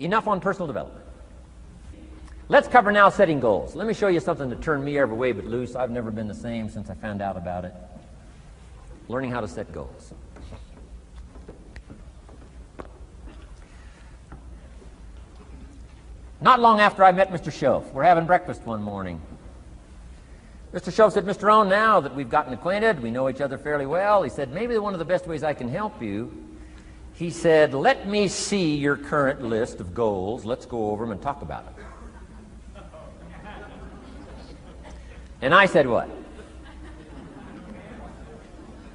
enough on personal development. Let's cover now setting goals. Let me show you something that turned me every way but loose. I've never been the same since I found out about it. Learning how to set goals. Not long after I met Mr. Schoaf, we're having breakfast one morning. Mr. Schoaf said, Mr. Rohn, now that we've gotten acquainted, we know each other fairly well, he said, maybe one of the best ways I can help you, he said, let me see your current list of goals. Let's go over them and talk about it. And I said, what?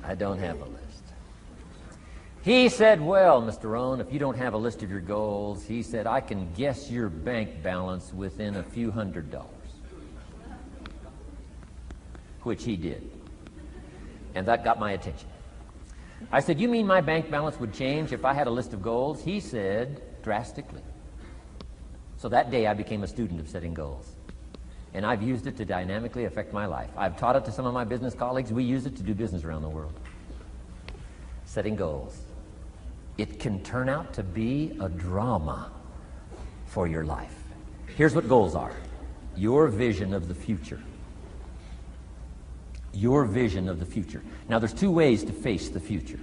I don't have a list. He said, well, Mr. Rohn, if you don't have a list of your goals, he said, I can guess your bank balance within a few $100s. Which he did. And that got my attention. I said, you mean my bank balance would change if I had a list of goals? He said, drastically. So that day I became a student of setting goals. And I've used it to dynamically affect my life. I've taught it to some of my business colleagues. We use it to do business around the world. Setting goals. It can turn out to be a drama for your life. Here's what goals are. Your vision of the future. Your vision of the future. Now, there's two ways to face the future.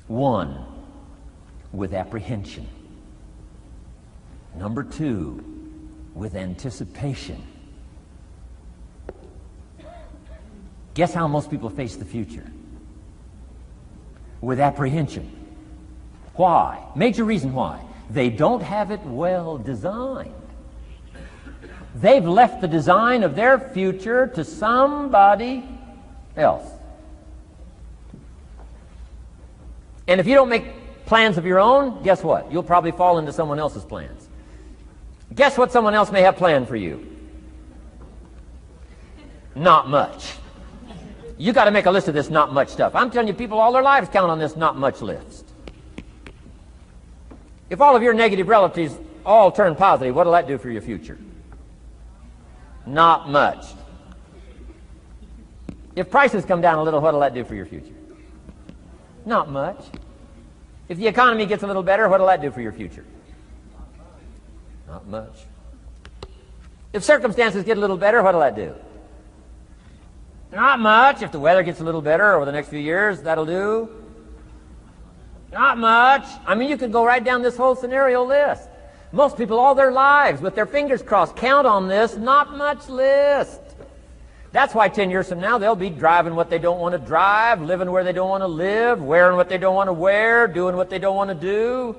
One, with apprehension. Number two, with anticipation. Guess how most people face the future? With apprehension. Why? Major reason why. They don't have it well designed. They've left the design of their future to somebody else. And if you don't make plans of your own, guess what? You'll probably fall into someone else's plans. Guess what someone else may have planned for you? Not much. You got to make a list of this not much stuff. I'm telling you, people all their lives count on this not much list. If all of your negative relatives all turn positive, what will that do for your future? Not much. If prices come down a little, what will that do for your future? Not much. If the economy gets a little better, what will that do for your future? Not much. If circumstances get a little better, what will that do? Not much. If the weather gets a little better over the next few years, that'll do. Not much. I mean, you could go right down this whole scenario list. Most people all their lives, with their fingers crossed, count on this not much list. That's why 10 years from now, they'll be driving what they don't want to drive, living where they don't want to live, wearing what they don't want to wear, doing what they don't want to do,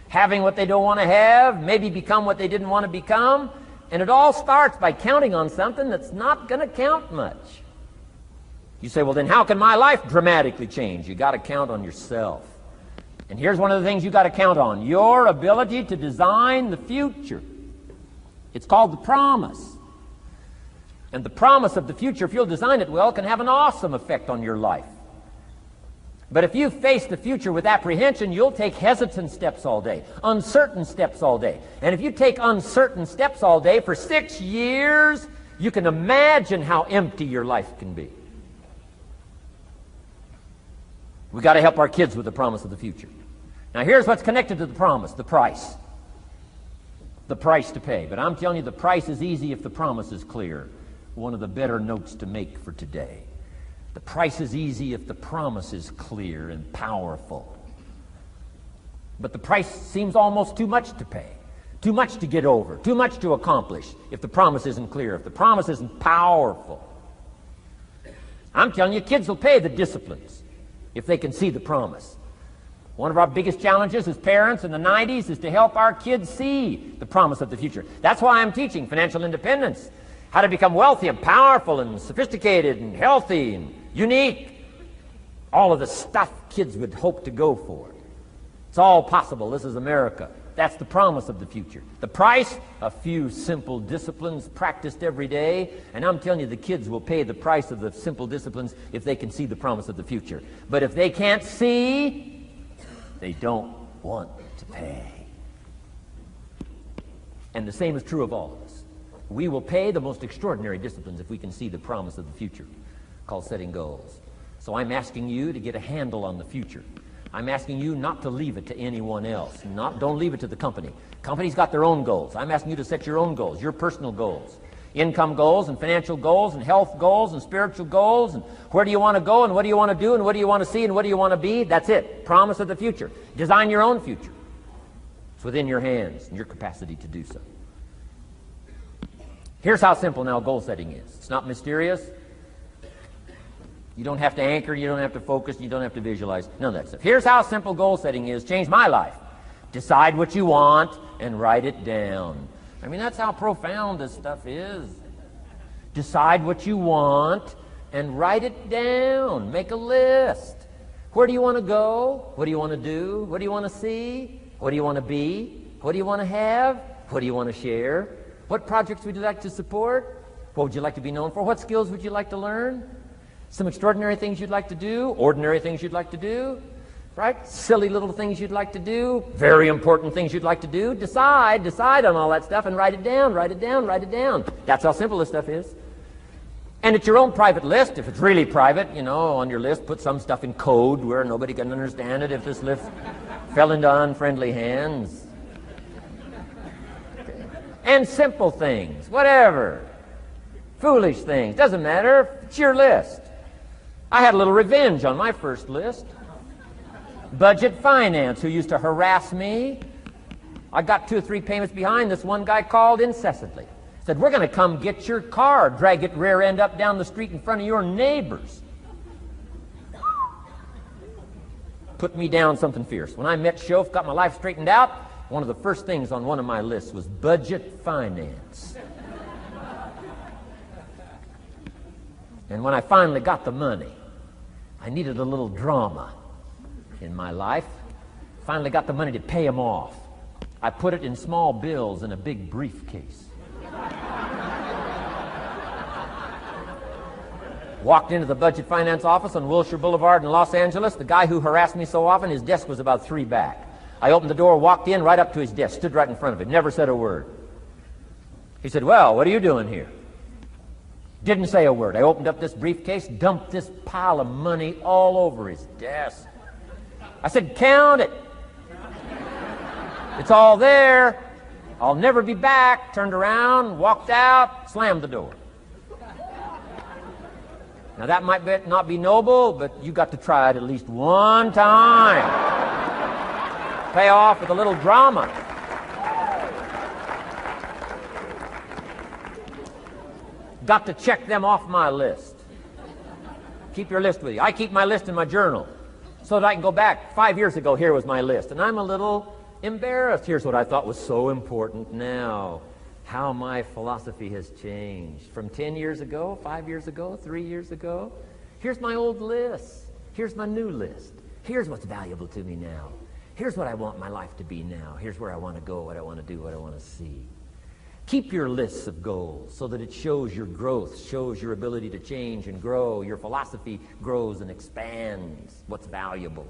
having what they don't want to have, maybe become what they didn't want to become. And it all starts by counting on something that's not going to count much. You say, well, then how can my life dramatically change? You got to count on yourself. And here's one of the things you got to count on. Your ability to design the future. It's called the promise. And the promise of the future, if you'll design it well, can have an awesome effect on your life. But if you face the future with apprehension, you'll take hesitant steps all day, uncertain steps all day. And if you take uncertain steps all day for 6 years, you can imagine how empty your life can be. We've got to help our kids with the promise of the future. Now here's what's connected to the promise, the price. The price to pay. But I'm telling you, the price is easy if the promise is clear. One of the better notes to make for today. The price is easy if the promise is clear and powerful. But the price seems almost too much to pay. Too much to get over. Too much to accomplish if the promise isn't clear, if the promise isn't powerful. I'm telling you, kids will pay the disciplines if they can see the promise. One of our biggest challenges as parents in the 90s is to help our kids see the promise of the future. That's why I'm teaching financial independence, how to become wealthy and powerful and sophisticated and healthy and unique. All of the stuff kids would hope to go for. It's all possible. This is America. That's the promise of the future. The price, a few simple disciplines practiced every day. And I'm telling you, the kids will pay the price of the simple disciplines if they can see the promise of the future. But if they can't see, they don't want to pay. And the same is true of all of us. We will pay the most extraordinary disciplines if we can see the promise of the future, called setting goals. So I'm asking you to get a handle on the future. I'm asking you not to leave it to anyone else. Don't leave it to the company. Company's got their own goals. I'm asking you to set your own goals, your personal goals. Income goals and financial goals and health goals and spiritual goals and where do you want to go and what do you want to do and what do you want to see and what do you want to be. That's it. Promise of the future. Design your own future. It's within your hands and your capacity to do so. Here's how simple now goal setting is. It's not mysterious. You don't have to anchor, you don't have to focus, you don't have to visualize, none of that stuff. Here's how simple goal setting is. Changed my life. Decide what you want and write it down. I mean, that's how profound this stuff is. Decide what you want and write it down. Make a list. Where do you want to go? What do you want to do? What do you want to see? What do you want to be? What do you want to have? What do you want to share? What projects would you like to support? What would you like to be known for? What skills would you like to learn? Some extraordinary things you'd like to do, ordinary things you'd like to do, right? Silly little things you'd like to do, very important things you'd like to do. Decide on all that stuff and write it down, write it down, write it down. That's how simple this stuff is. And it's your own private list. If it's really private, you know, on your list, put some stuff in code where nobody can understand it if this list fell into unfriendly hands. Okay. And simple things, whatever. Foolish things, doesn't matter. It's your list. I had a little revenge on my first list. Budget finance, who used to harass me. I got 2 or 3 payments behind. This one guy called incessantly. Said, we're going to come get your car, drag it rear end up down the street in front of your neighbors. Put me down something fierce. When I met Shof, got my life straightened out, one of the first things on one of my lists was budget finance. And when I finally got the money, I needed a little drama in my life. Finally got the money to pay him off. I put it in small bills in a big briefcase. Walked into the budget finance office on Wilshire Boulevard in Los Angeles. The guy who harassed me so often, his desk was about 3 back. I opened the door, walked in, right up to his desk, stood right in front of him, never said a word. He said, well, what are you doing here? Didn't say a word. I opened up this briefcase, dumped this pile of money all over his desk. I said, count it. It's all there. I'll never be back. Turned around, walked out, slammed the door. Now that might not be noble, but you got to try it at least one time. Pay off with a little drama. Got to check them off my list. Keep your list with you. I keep my list in my journal so that I can go back. 5 years ago, here was my list. And I'm a little embarrassed. Here's what I thought was so important now. How my philosophy has changed. From 10 years ago, 5 years ago, 3 years ago. Here's my old list. Here's my new list. Here's what's valuable to me now. Here's what I want my life to be now. Here's where I want to go, what I want to do, what I want to see. Keep your lists of goals so that it shows your growth, shows your ability to change and grow. Your philosophy grows and expands what's valuable.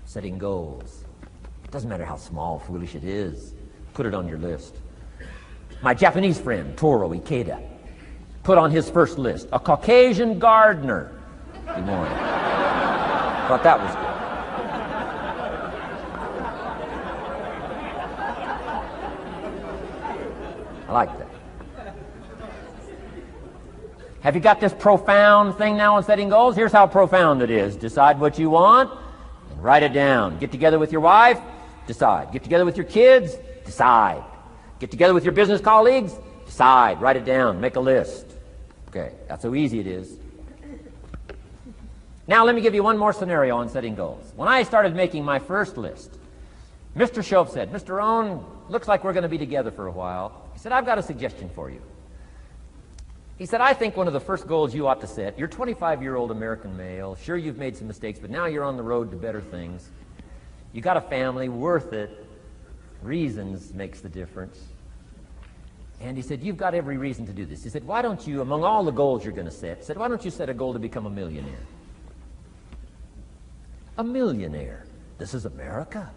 Setting goals. It doesn't matter how small, foolish it is. Put it on your list. My Japanese friend, Toro Ikeda, put on his first list, a Caucasian gardener. Good morning. Thought that was good. I like that. Have you got this profound thing now on setting goals? Here's how profound it is. Decide what you want and write it down. Get together with your wife, decide. Get together with your kids, decide. Get together with your business colleagues, decide. Write it down. Make a list. Okay, that's how easy it is. Now let me give you one more scenario on setting goals. When I started making my first list, Mr. Shof said, Mr. Rohn, looks like we're going to be together for a while. He said, I've got a suggestion for you. He said, I think one of the first goals you ought to set, you're a 25-year-old American male. Sure, you've made some mistakes, but now you're on the road to better things. You got a family, worth it. Reasons makes the difference. And he said, you've got every reason to do this. He said, why don't you, among all the goals you're going to set, said, why don't you set a goal to become a millionaire? A millionaire. This is America.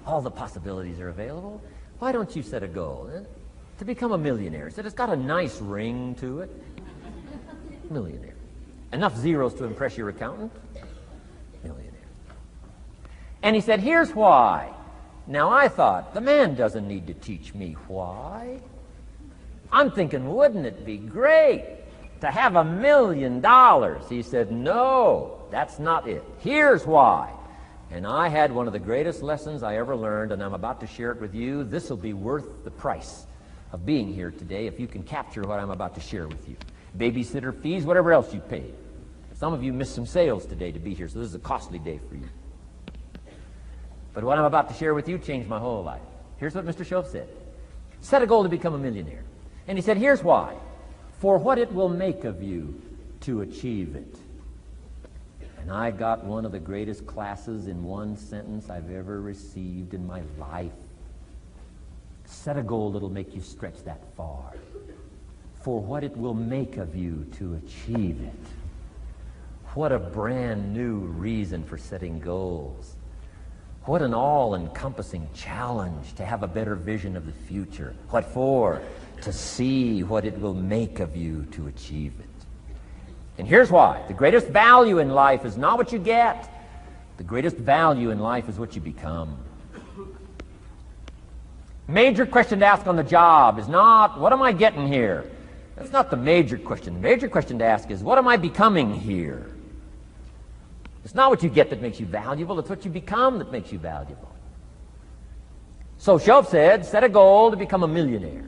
All the possibilities are available. Why don't you set a goal to become a millionaire? He said, it's got a nice ring to it. Millionaire. Enough zeros to impress your accountant? Millionaire. And he said, here's why. Now I thought, the man doesn't need to teach me why. I'm thinking, wouldn't it be great to have $1 million? He said, no, that's not it. Here's why. And I had one of the greatest lessons I ever learned, and I'm about to share it with you. This will be worth the price of being here today if you can capture what I'm about to share with you. Babysitter fees, whatever else you paid. Some of you missed some sales today to be here, so this is a costly day for you. But what I'm about to share with you changed my whole life. Here's what Mr. Shoaff said. Set a goal to become a millionaire. And he said, here's why. For what it will make of you to achieve it. And I got one of the greatest classes in one sentence I've ever received in my life. Set a goal that'll make you stretch that far. For what it will make of you to achieve it. What a brand new reason for setting goals. What an all-encompassing challenge to have a better vision of the future. What for? To see what it will make of you to achieve it. And here's why. The greatest value in life is not what you get. The greatest value in life is what you become. Major question to ask on the job is not, what am I getting here? That's not the major question. The major question to ask is, what am I becoming here? It's not what you get that makes you valuable. It's what you become that makes you valuable. So Shoaff said, set a goal to become a millionaire.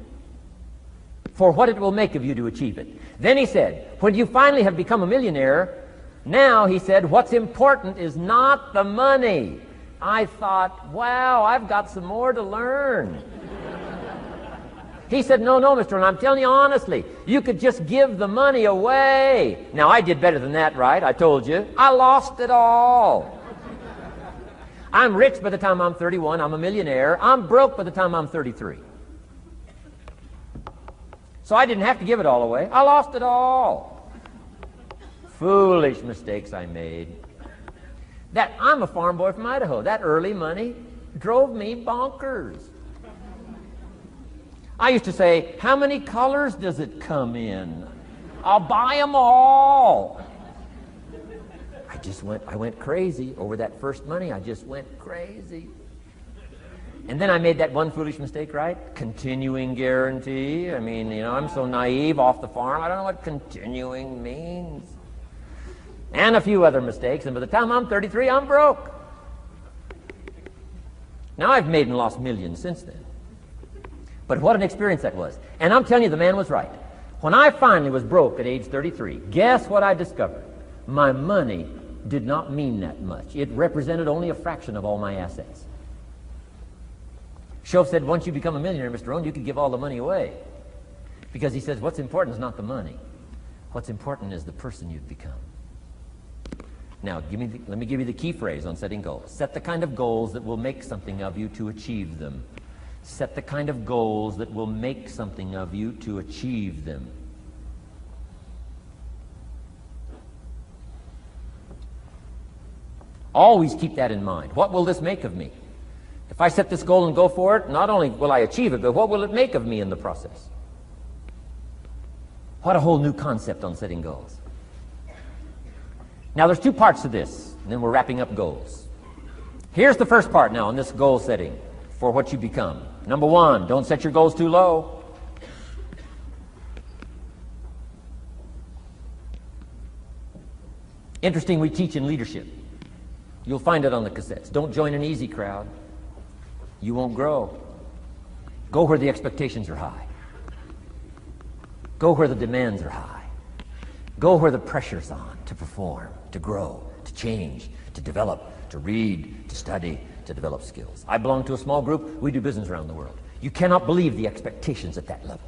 For what it will make of you to achieve it. Then he said, when you finally have become a millionaire, now, he said, what's important is not the money. I thought, wow, I've got some more to learn. He said, no, Mr. Rohn, I'm telling you honestly, you could just give the money away. Now, I did better than that, right? I told you. I lost it all. I'm rich by the time I'm 31. I'm a millionaire. I'm broke by the time I'm 33. So I didn't have to give it all away. I lost it all. Foolish mistakes I made. I'm a farm boy from Idaho. That early money drove me bonkers. I used to say, how many colors does it come in? I'll buy them all. I went crazy over that first money. I just went crazy. And then I made that one foolish mistake, right? Continuing guarantee. I mean, I'm so naive off the farm. I don't know what continuing means. And a few other mistakes. And by the time I'm 33, I'm broke. Now I've made and lost millions since then. But what an experience that was. And I'm telling you, the man was right. When I finally was broke at age 33, guess what I discovered? My money did not mean that much. It represented only a fraction of all my assets. Shoaff said, once you become a millionaire, Mr. Rohn, you could give all the money away. Because he says, what's important is not the money. What's important is the person you've become. Now, let me give you the key phrase on setting goals. Set the kind of goals that will make something of you to achieve them. Set the kind of goals that will make something of you to achieve them. Always keep that in mind. What will this make of me? If I set this goal and go for it, not only will I achieve it, but what will it make of me in the process? What a whole new concept on setting goals. Now, there's two parts to this, and then we're wrapping up goals. Here's the first part now in this goal setting for what you become. Number one, don't set your goals too low. Interesting, we teach in leadership. You'll find it on the cassettes. Don't join an easy crowd. You won't grow. Go where the expectations are high. Go where the demands are high. Go where the pressure's on to perform, to grow, to change, to develop, to read, to study, to develop skills. I belong to a small group. We do business around the world. You cannot believe the expectations at that level.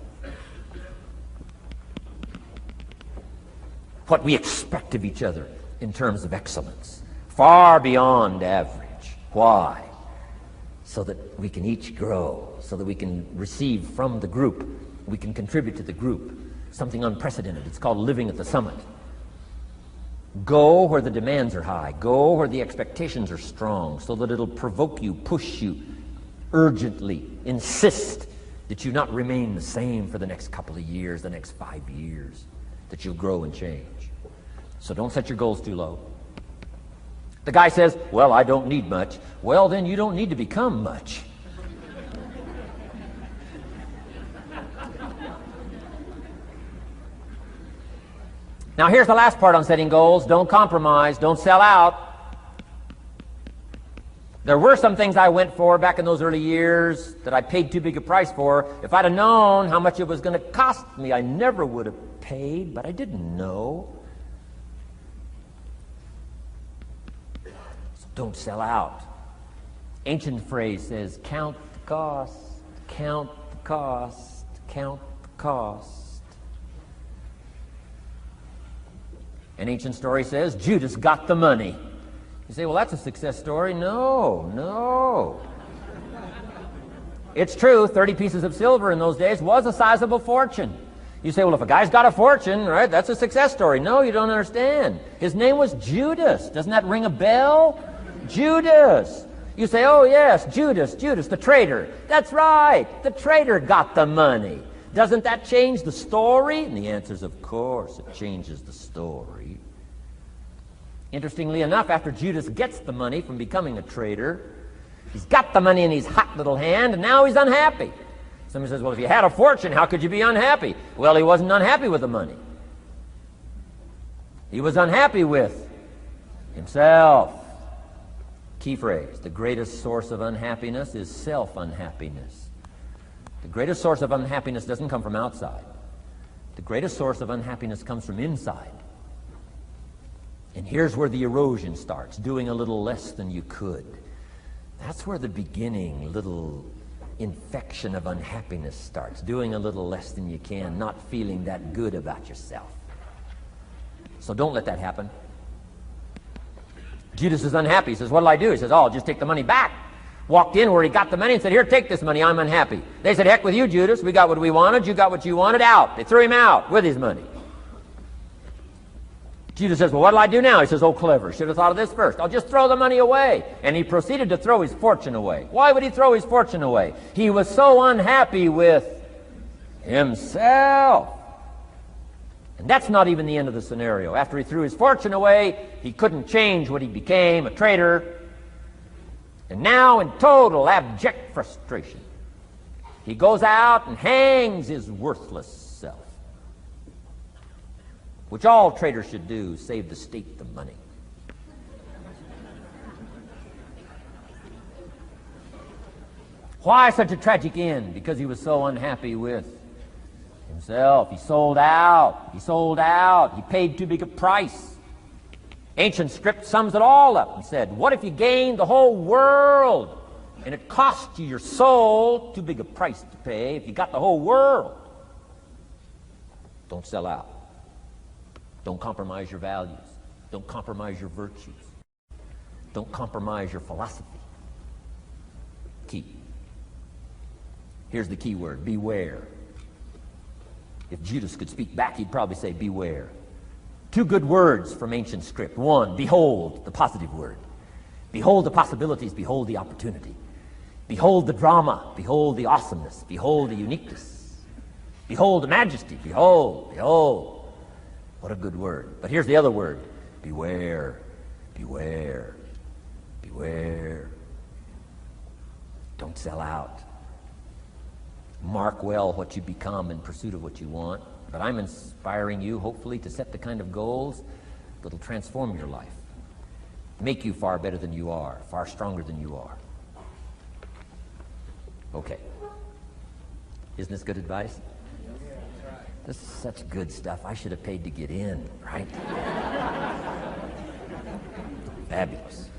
What we expect of each other in terms of excellence. Far beyond average. Why? So that we can each grow, so that we can receive from the group, we can contribute to the group. Something unprecedented. It's called living at the summit. Go where the demands are high. Go where the expectations are strong, so that it'll provoke you, push you, urgently insist that you not remain the same for the next couple of years, the next 5 years, that you'll grow and change. So don't set your goals too low. The guy says, well, I don't need much. Well, then you don't need to become much. Now, here's the last part on setting goals. Don't compromise. Don't sell out. There were some things I went for back in those early years that I paid too big a price for. If I'd have known how much it was going to cost me, I never would have paid, but I didn't know. So don't sell out. Ancient phrase says, count the cost, count the cost, count the cost. An ancient story says, Judas got the money. You say, well, that's a success story. No. It's true, 30 pieces of silver in those days was a sizable fortune. You say, well, if a guy's got a fortune, right, that's a success story. No, you don't understand. His name was Judas. Doesn't that ring a bell? Judas. You say, oh, yes, Judas, the traitor. That's right, the traitor got the money. Doesn't that change the story? And the answer is, of course, it changes the story. Interestingly enough, after Judas gets the money from becoming a traitor, he's got the money in his hot little hand, and now he's unhappy. Somebody says, well, if you had a fortune, how could you be unhappy? Well, he wasn't unhappy with the money. He was unhappy with himself. Key phrase, the greatest source of unhappiness is self-unhappiness. The greatest source of unhappiness doesn't come from outside. The greatest source of unhappiness comes from inside. And here's where the erosion starts, doing a little less than you could. That's where the beginning little infection of unhappiness starts, doing a little less than you can, not feeling that good about yourself. So don't let that happen. Judas is unhappy. He says, what'll I do? He says, oh, I'll just take the money back. Walked in where he got the money and said, here, take this money, I'm unhappy. They said, heck with you, Judas. We got what we wanted, you got what you wanted, out. They threw him out with his money. Judas says, well, what'll I do now? He says, oh, clever. Should have thought of this first. I'll just throw the money away. And he proceeded to throw his fortune away. Why would he throw his fortune away? He was so unhappy with himself. And that's not even the end of the scenario. After he threw his fortune away, he couldn't change what he became, a traitor. And now, in total abject frustration, he goes out and hangs his worthless self. Which all traitors should do, save the state the money. Why such a tragic end? Because he was so unhappy with himself. He sold out. He paid too big a price. Ancient script sums it all up and said, what if you gained the whole world and it cost you your soul? Too big a price to pay if you got the whole world. Don't sell out. Don't compromise your values. Don't compromise your virtues. Don't compromise your philosophy. Key. Here's the key word, beware. If Judas could speak back, he'd probably say beware. Two good words from ancient script. One, behold, the positive word. Behold the possibilities, behold the opportunity. Behold the drama, behold the awesomeness, behold the uniqueness. Behold the majesty, behold, behold. What a good word. But here's the other word. Beware, beware, beware. Don't sell out. Mark well what you become in pursuit of what you want. But I'm inspiring you, hopefully, to set the kind of goals that'll transform your life. Make you far better than you are, far stronger than you are. Okay. Isn't this good advice? This is such good stuff. I should have paid to get in, right? Fabulous.